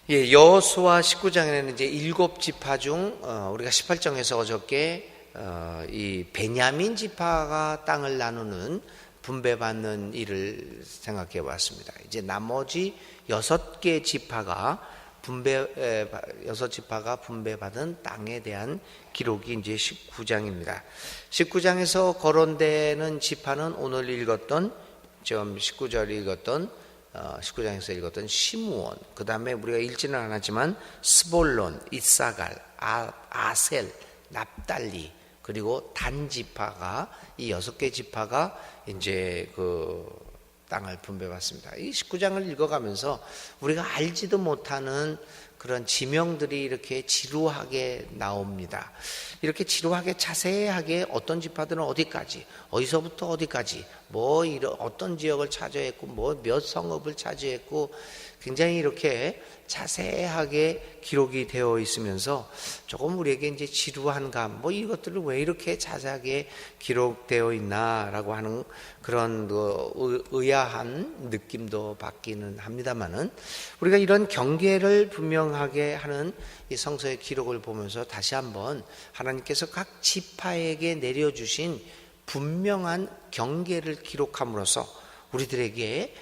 예, 여호수아 19장에는 이제 7지파 중 우리가 18장에서 어저께 이 베냐민 지파가 땅을 나누는 분배받는 일을 생각해 봤습니다. 이제 나머지 6개 지파가 6지파가 분배받은 땅에 대한 기록이 이제 19장입니다. 19장에서 거론되는 지파는 오늘 읽었던 19절 읽었던 19장에서 읽었던 시므온, 그 다음에 우리가 읽지는 않았지만 스볼론, 이사갈, 아셀, 납달리, 그리고 단 지파가 이 6개 지파가 이제 그 땅을 분배받습니다. 이 19장을 읽어가면서 우리가 알지도 못하는 그런 지명들이 이렇게 지루하게 나옵니다. 이렇게 지루하게 자세하게 어떤 지파들은 어디까지, 어디서부터 어디까지, 어떤 지역을 차지했고, 몇 성읍을 차지했고, 굉장히 이렇게 자세하게 기록이 되어 있으면서 조금 우리에게 이제 지루한 감, 이것들을 왜 이렇게 자세하게 기록되어 있나라고 하는 그런 의아한 느낌도 받기는 합니다만은, 우리가 이런 경계를 분명하게 하는 이 성서의 기록을 보면서 다시 한번 하나님께서 각 지파에게 내려주신 분명한 경계를 기록함으로써 우리들에게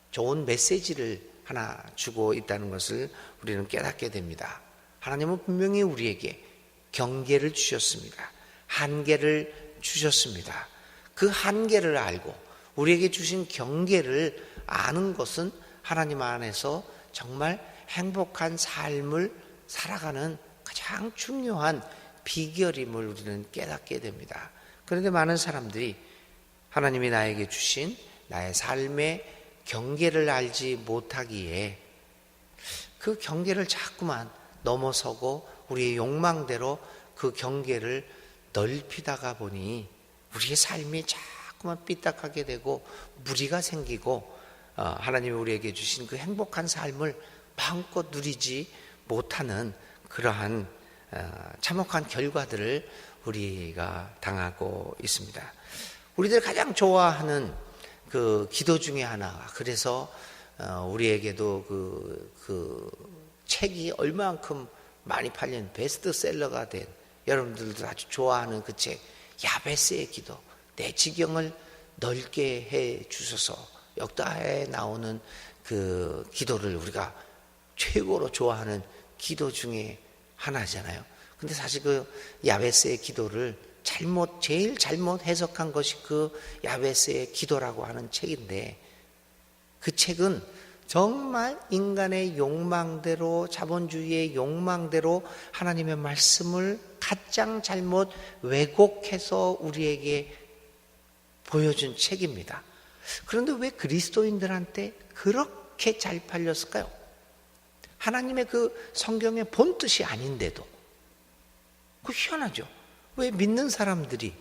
좋은 메시지를 하나 주고 있다는 것을 우리는 깨닫게 됩니다. 하나님은 분명히 우리에게 경계를 주셨습니다. 한계를 주셨습니다. 그 한계를 알고 우리에게 주신 경계를 아는 것은 하나님 안에서 정말 행복한 삶을 살아가는 가장 중요한 비결임을 우리는 깨닫게 됩니다. 그런데 많은 사람들이 하나님이 나에게 주신 나의 삶의 경계를 알지 못하기에 그 경계를 자꾸만 넘어서고 우리의 욕망대로 그 경계를 넓히다가 보니 우리의 삶이 자꾸만 삐딱하게 되고 무리가 생기고 하나님이 우리에게 주신 그 행복한 삶을 마음껏 누리지 못하는 그러한 참혹한 결과들을 우리가 당하고 있습니다. 우리들 가장 좋아하는 그 기도 중에 하나, 그래서 우리에게도 그 책이 얼마만큼 많이 팔린 베스트셀러가 된, 여러분들도 아주 좋아하는 그 책, 야베스의 기도, 내 지경을 넓게 해 주소서, 역다하에 나오는 그 기도를 우리가 최고로 좋아하는 기도 중에 하나잖아요. 근데 사실 그 야베스의 기도를 제일 잘못 해석한 것이 그 야베스의 기도라고 하는 책인데, 그 책은 정말 인간의 욕망대로, 자본주의의 욕망대로 하나님의 말씀을 가장 잘못 왜곡해서 우리에게 보여준 책입니다. 그런데 왜 그리스도인들한테 그렇게 잘 팔렸을까요? 하나님의 그 성경의 본뜻이 아닌데도. 그 희한하죠. 왜 믿는 사람들이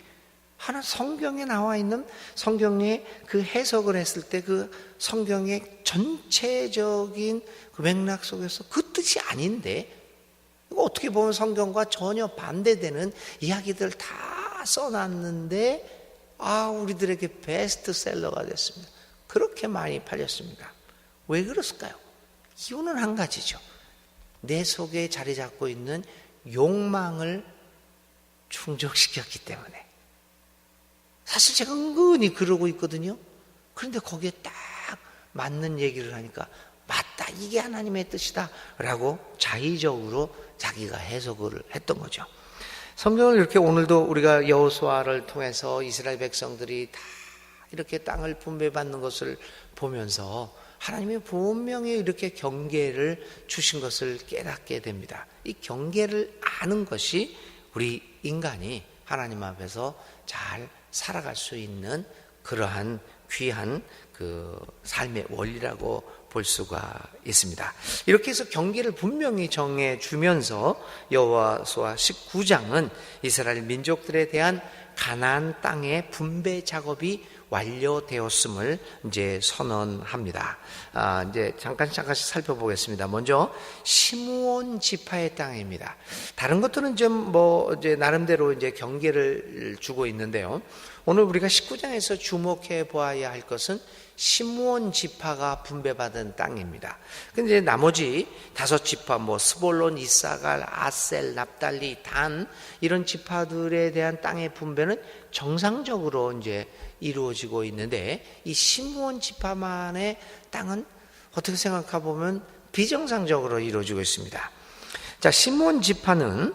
성경에 나와 있는 성경의 그 해석을 했을 때 그 성경의 전체적인 그 맥락 속에서 그 뜻이 아닌데, 어떻게 보면 성경과 전혀 반대되는 이야기들 다 써놨는데 우리들에게 베스트셀러가 됐습니다. 그렇게 많이 팔렸습니다. 왜 그랬을까요? 이유는 한 가지죠. 내 속에 자리 잡고 있는 욕망을 충족시켰기 때문에. 사실 제가 은근히 그러고 있거든요. 그런데 거기에 딱 맞는 얘기를 하니까 맞다, 이게 하나님의 뜻이다 라고 자의적으로 자기가 해석을 했던 거죠. 성경을 이렇게 오늘도 우리가 여호수아를 통해서 이스라엘 백성들이 다 이렇게 땅을 분배받는 것을 보면서 하나님이 분명히 이렇게 경계를 주신 것을 깨닫게 됩니다. 이 경계를 아는 것이 우리 인간이 하나님 앞에서 잘 살아갈 수 있는 그러한 귀한 그 삶의 원리라고 볼 수가 있습니다. 이렇게 해서 경계를 분명히 정해 주면서 여호수아 19장은 이스라엘 민족들에 대한 가나안 땅의 분배 작업이 완료되었음을 이제 선언합니다. 이제 잠깐씩 살펴보겠습니다. 먼저 시므온 지파의 땅입니다. 다른 것들은 좀 이제 나름대로 이제 경계를 주고 있는데요. 오늘 우리가 19장에서 주목해 보아야 할 것은 시므온 지파가 분배받은 땅입니다. 근데 나머지 5지파, 스볼론, 이사갈, 아셀, 납달리, 단 이런 지파들에 대한 땅의 분배는 정상적으로 이제 이루어지고 있는데, 이 시므온 지파만의 땅은 어떻게 생각해 보면 비정상적으로 이루어지고 있습니다. 자, 시므온 지파는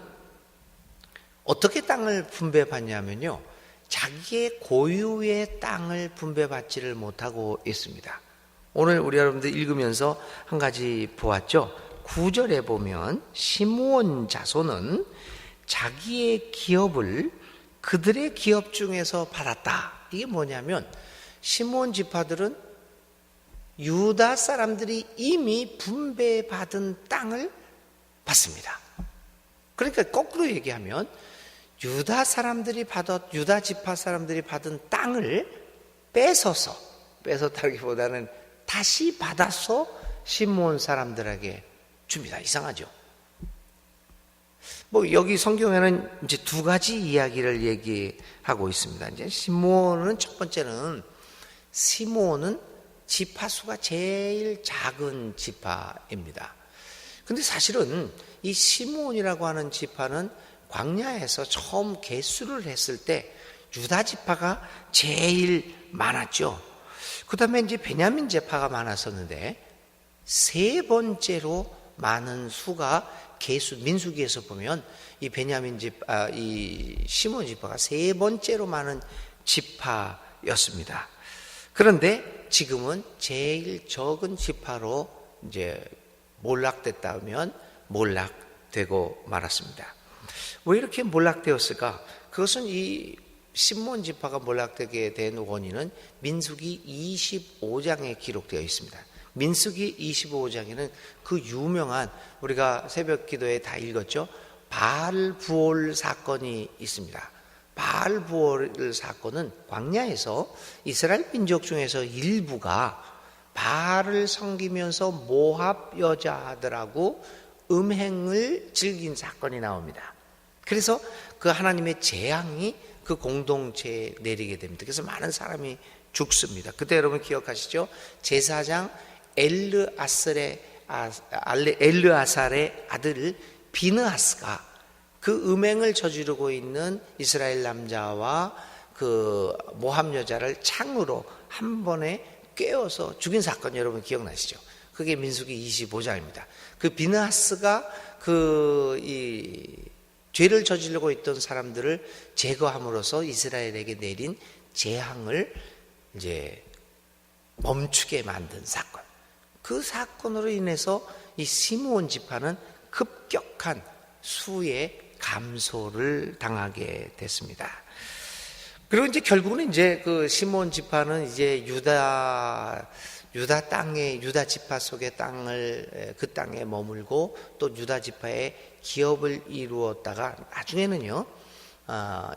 어떻게 땅을 분배받냐면요, 자기의 고유의 땅을 분배받지를 못하고 있습니다. 오늘 우리 여러분들 읽으면서 한 가지 보았죠. 9절에 보면 시므온 자손은 자기의 기업을 그들의 기업 중에서 받았다. 이게 뭐냐면 시므온 지파들은 유다 사람들이 이미 분배받은 땅을 받습니다. 그러니까 거꾸로 얘기하면 유다 지파 사람들이 받은 땅을 뺏었다기보다는 다시 받아서 시므온 사람들에게 줍니다. 이상하죠? 여기 성경에는 이제 2가지 이야기를 얘기하고 있습니다. 이제 시므온은 첫 번째는, 시므온은 지파 수가 제일 작은 지파입니다. 근데 사실은 이 시므온이라고 하는 지파는 광야에서 처음 개수를 했을 때 유다 지파가 제일 많았죠. 그 다음에 이제 베냐민 지파가 많았었는데, 3번째로 많은 수가 민수기에서 보면 이 이 시므온 지파가 3번째로 많은 지파였습니다. 그런데 지금은 제일 적은 지파로 이제 몰락됐다면 몰락되고 말았습니다. 왜 이렇게 몰락되었을까? 그것은 이 시므온 지파가 몰락되게 된 원인은 민수기 25장에 기록되어 있습니다. 민수기 25장에는 그 유명한, 우리가 새벽 기도에 다 읽었죠, 바알 부올 사건이 있습니다. 바알 부올 사건은 광야에서 이스라엘 민족 중에서 일부가 바알을 섬기면서 모압 여자들하고 음행을 즐긴 사건이 나옵니다. 그래서 그 하나님의 재앙이 그 공동체에 내리게 됩니다. 그래서 많은 사람이 죽습니다. 그때 여러분 기억하시죠? 제사장 엘르아살의 아들 비느하스가 그 음행을 저지르고 있는 이스라엘 남자와 그 모함 여자를 창으로 한 번에 꿰어서 죽인 사건 여러분 기억나시죠? 그게 민수기 25장입니다. 그 비느하스가 이 죄를 저지르고 있던 사람들을 제거함으로써 이스라엘에게 내린 재앙을 이제 멈추게 만든 사건. 그 사건으로 인해서 이 시므온 지파는 급격한 수의 감소를 당하게 됐습니다. 그리고 이제 결국은 이제 그 시므온 지파는 이제 유다 지파 속의 땅을 그 땅에 머물고 또 유다 지파의 기업을 이루었다가 나중에는요,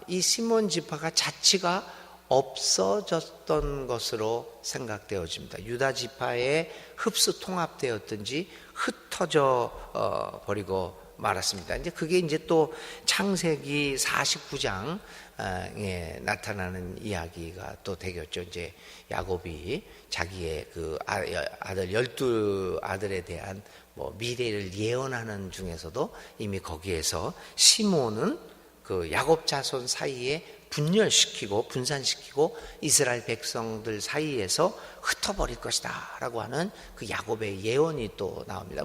이 시므온 지파가 자치가 없어졌던 것으로 생각되어집니다. 유다 지파에 흡수 통합되었든지 흩어져 버리고 말았습니다. 이제 그게 이제 또 창세기 49장에 나타나는 이야기가 또 되겠죠. 이제 야곱이 자기의 그 아들 12아들에 대한 미래를 예언하는 중에서도 이미 거기에서 시므온은 그 야곱 자손 사이에 분산시키고 이스라엘 백성들 사이에서 흩어버릴 것이다 라고 하는 그 야곱의 예언이 또 나옵니다.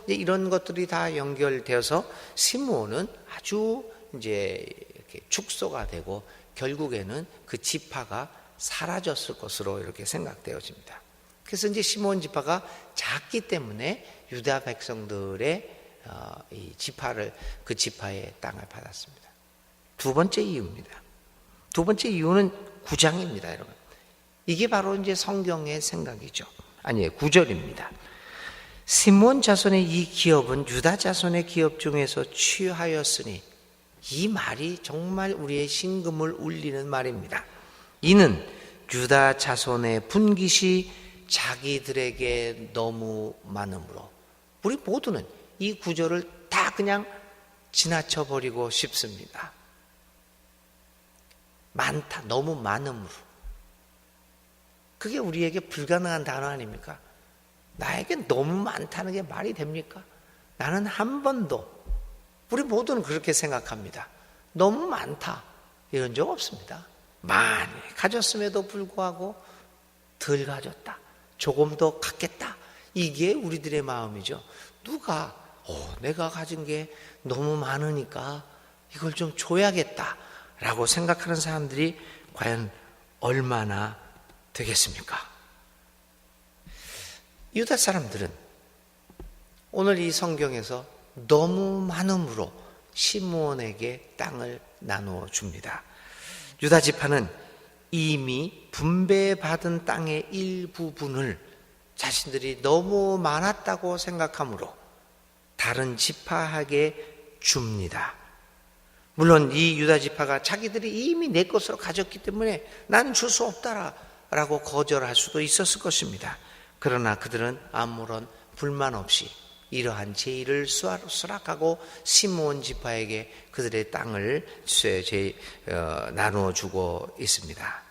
이제 이런 것들이 다 연결되어서 시므온은 아주 이제 이렇게 축소가 되고 결국에는 그 지파가 사라졌을 것으로 이렇게 생각되어집니다. 그래서 이제 시므온 지파가 작기 때문에 유다 백성들의 이 그 지파의 땅을 받았습니다. 2번째 이유입니다. 2번째 이유는 9장입니다, 여러분. 이게 바로 이제 성경의 생각이죠. 아니에요, 9절입니다. 시므온 자손의 이 기업은 유다 자손의 기업 중에서 취하였으니, 이 말이 정말 우리의 심금을 울리는 말입니다. 이는 유다 자손의 분깃이 자기들에게 너무 많으므로. 우리 모두는 이 구절을 다 그냥 지나쳐 버리고 싶습니다. 많다, 너무 많음으로. 그게 우리에게 불가능한 단어 아닙니까? 나에게 너무 많다는 게 말이 됩니까? 나는 한 번도, 우리 모두는 그렇게 생각합니다. 너무 많다 이런 적 없습니다. 많이 가졌음에도 불구하고 덜 가졌다, 조금 더 갖겠다, 이게 우리들의 마음이죠. 누가 내가 가진 게 너무 많으니까 이걸 좀 줘야겠다 라고 생각하는 사람들이 과연 얼마나 되겠습니까? 유다 사람들은 오늘 이 성경에서 너무 많음으로 시므온에게 땅을 나누어 줍니다. 유다 지파는 이미 분배받은 땅의 일부분을 자신들이 너무 많았다고 생각하므로 다른 지파에게 줍니다. 물론 이 유다 지파가 자기들이 이미 내 것으로 가졌기 때문에 나는 줄 수 없다라고 거절할 수도 있었을 것입니다. 그러나 그들은 아무런 불만 없이 이러한 제의를 수락하고 시므온 지파에게 그들의 땅을 나누어 주고 있습니다.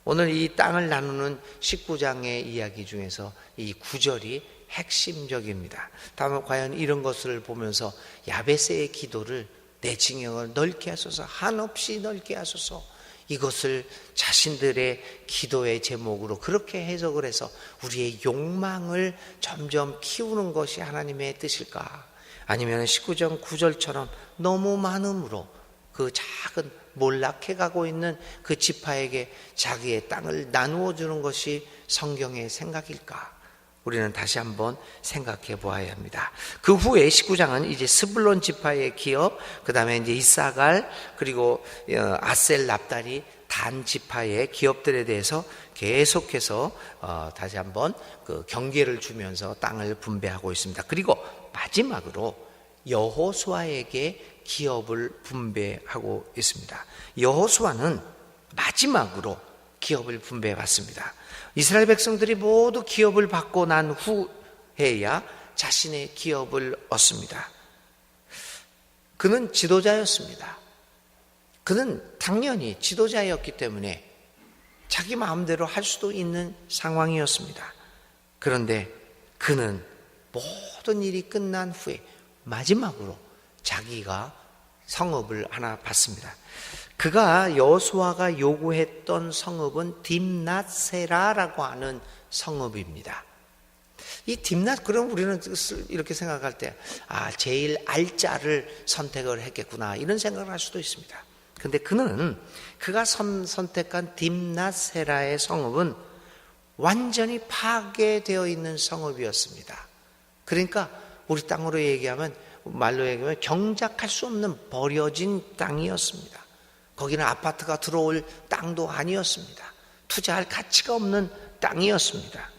오늘 이 땅을 나누는 19장의 이야기 중에서 이 9절이 핵심적입니다. 다만 과연 이런 것을 보면서 야베스의 기도를, 내 징역을 넓게 하소서, 한없이 넓게 하소서, 이것을 자신들의 기도의 제목으로 그렇게 해석을 해서 우리의 욕망을 점점 키우는 것이 하나님의 뜻일까? 아니면 19장 9절처럼 너무 많음으로 그 작은 몰락해 가고 있는 그 지파에게 자기의 땅을 나누어 주는 것이 성경의 생각일까? 우리는 다시 한번 생각해 보아야 합니다. 그 후에 19장은 이제 스불론 지파의 기업, 그 다음에 이제 이사갈, 그리고 아셀, 납달리, 단 지파의 기업들에 대해서 계속해서 다시 한번 그 경계를 주면서 땅을 분배하고 있습니다. 그리고 마지막으로 여호수아에게 기업을 분배하고 있습니다. 여호수아는 마지막으로 기업을 분배해 왔습니다. 이스라엘 백성들이 모두 기업을 받고 난 후에야 자신의 기업을 얻습니다. 그는 지도자였습니다. 그는 당연히 지도자였기 때문에 자기 마음대로 할 수도 있는 상황이었습니다. 그런데 그는 모든 일이 끝난 후에 마지막으로 자기가 성읍을 하나 받습니다. 그가 여호수아가 요구했던 성읍은 딥낫세라라고 하는 성읍입니다. 이 딥낫, 그럼 우리는 이렇게 생각할 때 제일 알짜를 선택을 했겠구나 이런 생각을 할 수도 있습니다. 그런데 그가 선택한 딥낫세라의 성읍은 완전히 파괴되어 있는 성읍이었습니다. 그러니까 우리 말로 얘기하면 경작할 수 없는 버려진 땅이었습니다. 거기는 아파트가 들어올 땅도 아니었습니다. 투자할 가치가 없는 땅이었습니다.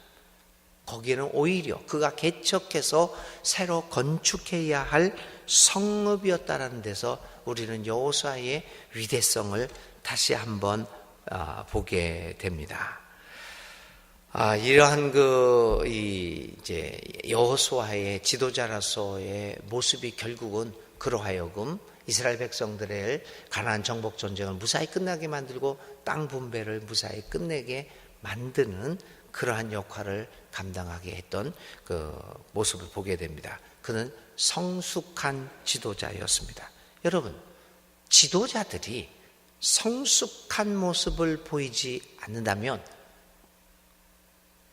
거기에는 오히려 그가 개척해서 새로 건축해야 할 성읍이었다는 데서 우리는 여호수아의 위대성을 다시 한번 보게 됩니다. 이러한 이제 여호수아의 지도자로서의 모습이 결국은 그로 하여금 이스라엘 백성들의 가나안 정복 전쟁을 무사히 끝나게 만들고 땅 분배를 무사히 끝내게 만드는 그러한 역할을 감당하게 했던 그 모습을 보게 됩니다. 그는 성숙한 지도자였습니다. 여러분, 지도자들이 성숙한 모습을 보이지 않는다면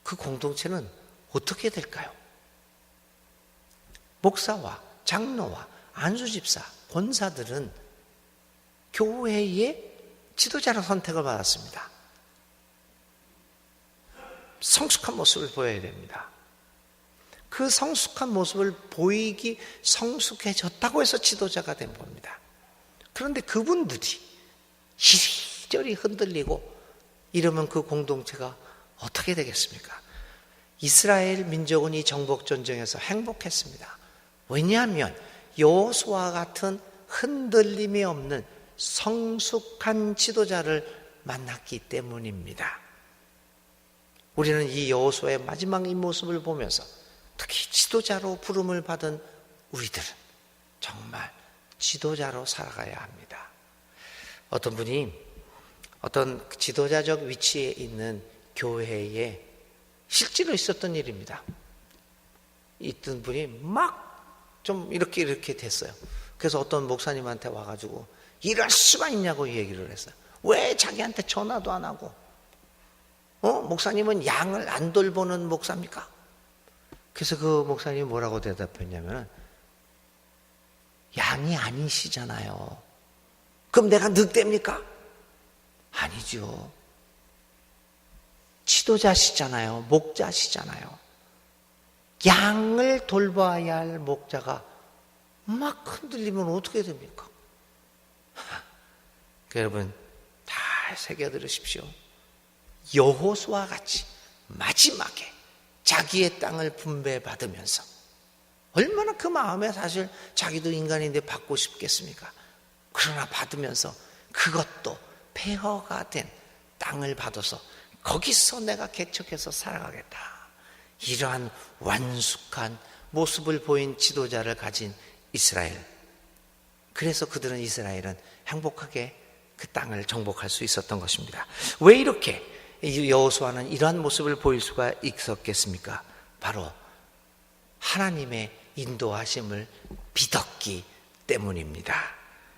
그 공동체는 어떻게 될까요? 목사와 장로와 안수집사, 권사들은 교회의 지도자로 선택을 받았습니다. 성숙한 모습을 보여야 됩니다. 그 성숙한 모습을 보이기 성숙해졌다고 해서 지도자가 된 겁니다. 그런데 그분들이 이리저리 흔들리고 이러면 그 공동체가 어떻게 되겠습니까? 이스라엘 민족은 이 정복 전쟁에서 행복했습니다. 왜냐하면 여호수아 같은 흔들림이 없는 성숙한 지도자를 만났기 때문입니다. 우리는 이 여호수아의 마지막 이 모습을 보면서 특히 지도자로 부름을 받은 우리들은 정말 지도자로 살아가야 합니다. 어떤 분이 어떤 지도자적 위치에 있는 교회에 실제로 있었던 일입니다. 있던 분이 막 좀 이렇게 됐어요. 그래서 어떤 목사님한테 와가지고 이럴 수가 있냐고 얘기를 했어요. 왜 자기한테 전화도 안 하고 목사님은 양을 안 돌보는 목사입니까? 그래서 그 목사님이 뭐라고 대답했냐면 양이 아니시잖아요. 그럼 내가 늑대입니까? 아니죠. 지도자시잖아요. 목자시잖아요. 양을 돌봐야 할 목자가 막 흔들리면 어떻게 됩니까? 여러분 다 새겨 들으십시오. 여호수아와 같이 마지막에 자기의 땅을 분배받으면서 얼마나 그 마음에 사실 자기도 인간인데 받고 싶겠습니까? 그러나 받으면서 그것도 폐허가 된 땅을 받아서 거기서 내가 개척해서 살아가겠다. 이러한 완숙한 모습을 보인 지도자를 가진 이스라엘. 그래서 그들은 이스라엘은 행복하게 그 땅을 정복할 수 있었던 것입니다. 왜 이렇게 여호수아는 이러한 모습을 보일 수가 있었겠습니까? 바로 하나님의 인도하심을 믿었기 때문입니다.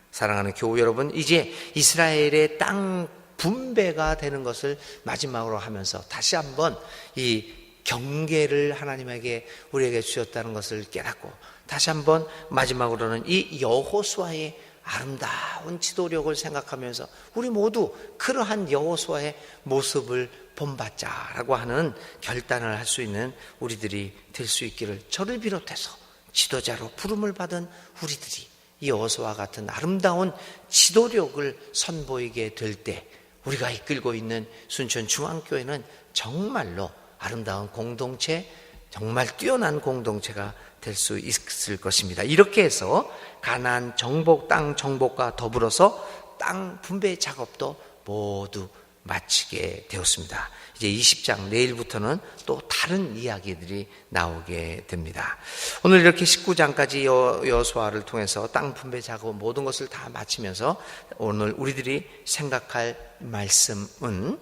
사랑하는 교우 여러분, 이제 이스라엘의 땅 분배가 되는 것을 마지막으로 하면서 다시 한번 이 경계를 하나님에게 우리에게 주셨다는 것을 깨닫고 다시 한번 마지막으로는 이 여호수아의 아름다운 지도력을 생각하면서 우리 모두 그러한 여호수아의 모습을 본받자라고 하는 결단을 할 수 있는 우리들이 될 수 있기를, 저를 비롯해서 지도자로 부름을 받은 우리들이 이 여호수아와 같은 아름다운 지도력을 선보이게 될 때 우리가 이끌고 있는 순천중앙교회는 정말로 아름다운 공동체, 정말 뛰어난 공동체가 될 수 있을 것입니다. 이렇게 해서 가나안 정복, 땅 정복과 더불어서 땅 분배 작업도 모두 마치게 되었습니다. 이제 20장 내일부터는 또 다른 이야기들이 나오게 됩니다. 오늘 이렇게 19장까지 여호수아를 통해서 땅 분배 작업 모든 것을 다 마치면서 오늘 우리들이 생각할 말씀은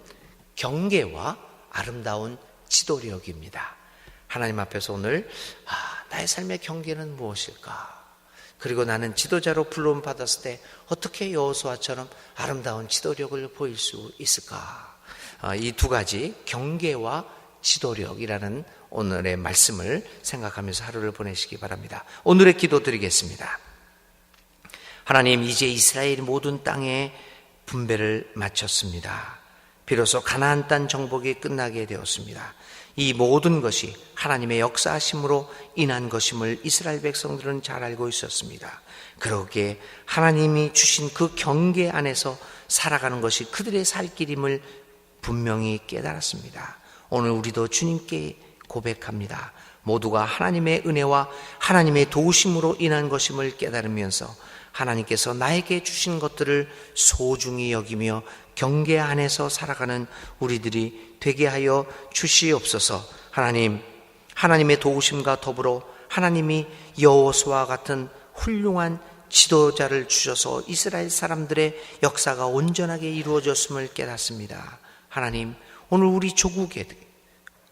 경계와 아름다운 지도력입니다. 하나님 앞에서 오늘 나의 삶의 경계는 무엇일까? 그리고 나는 지도자로 부름 받았을 때 어떻게 여호수아처럼 아름다운 지도력을 보일 수 있을까? 이 두 가지 경계와 지도력이라는 오늘의 말씀을 생각하면서 하루를 보내시기 바랍니다. 오늘의 기도 드리겠습니다. 하나님, 이제 이스라엘이 모든 땅에 분배를 마쳤습니다. 비로소 가나안 땅 정복이 끝나게 되었습니다. 이 모든 것이 하나님의 역사하심으로 인한 것임을 이스라엘 백성들은 잘 알고 있었습니다. 그러기에 하나님이 주신 그 경계 안에서 살아가는 것이 그들의 살 길임을 분명히 깨달았습니다. 오늘 우리도 주님께 고백합니다. 모두가 하나님의 은혜와 하나님의 도우심으로 인한 것임을 깨달으면서 하나님께서 나에게 주신 것들을 소중히 여기며 경계 안에서 살아가는 우리들이 되게 하여 주시옵소서. 하나님, 하나님의 도우심과 더불어 하나님이 여호수아와 같은 훌륭한 지도자를 주셔서 이스라엘 사람들의 역사가 온전하게 이루어졌음을 깨닫습니다. 하나님, 오늘 우리 조국에,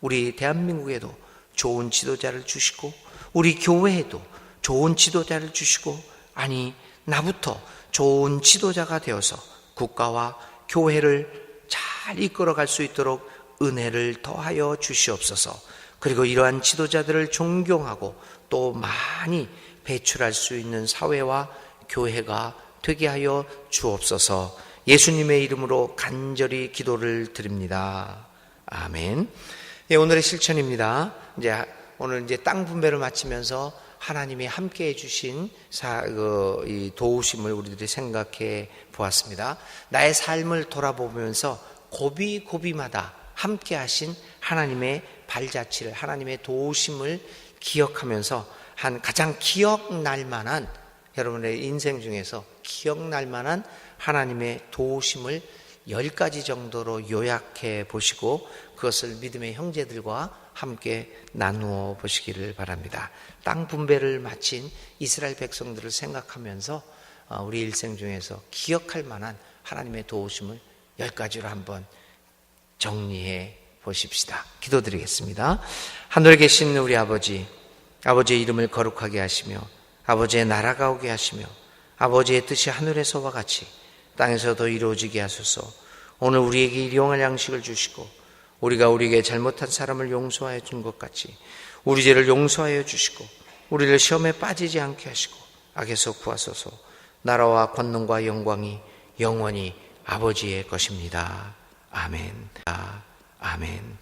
우리 대한민국에도 좋은 지도자를 주시고 우리 교회에도 좋은 지도자를 주시고, 아니 나부터 좋은 지도자가 되어서 국가와 교회를 잘 이끌어갈 수 있도록 은혜를 더하여 주시옵소서. 그리고 이러한 지도자들을 존경하고 또 많이 배출할 수 있는 사회와 교회가 되게 하여 주옵소서. 예수님의 이름으로 간절히 기도를 드립니다. 아멘. 예, 오늘의 실천입니다. 오늘 땅 분배를 마치면서 하나님이 함께 해주신 이 도우심을 우리들이 생각해 보았습니다. 나의 삶을 돌아보면서 고비고비마다 함께 하신 하나님의 발자취를, 하나님의 도우심을 기억하면서 가장 기억날 만한, 여러분의 인생 중에서 기억날 만한 하나님의 도우심을 10가지 정도로 요약해 보시고 그것을 믿음의 형제들과 함께 나누어 보시기를 바랍니다. 땅 분배를 마친 이스라엘 백성들을 생각하면서 우리 일생 중에서 기억할 만한 하나님의 도우심을 10가지로 한번 정리해 보십시다. 기도드리겠습니다. 하늘에 계신 우리 아버지, 아버지의 이름을 거룩하게 하시며 아버지의 나라가 오게 하시며 아버지의 뜻이 하늘에서와 같이 땅에서도 이루어지게 하소서. 오늘 우리에게 일용할 양식을 주시고 우리가 우리에게 잘못한 사람을 용서하여 준 것 같이 우리 죄를 용서하여 주시고 우리를 시험에 빠지지 않게 하시고 악에서 구하소서. 나라와 권능과 영광이 영원히 아버지의 것입니다. 아멘. 아멘.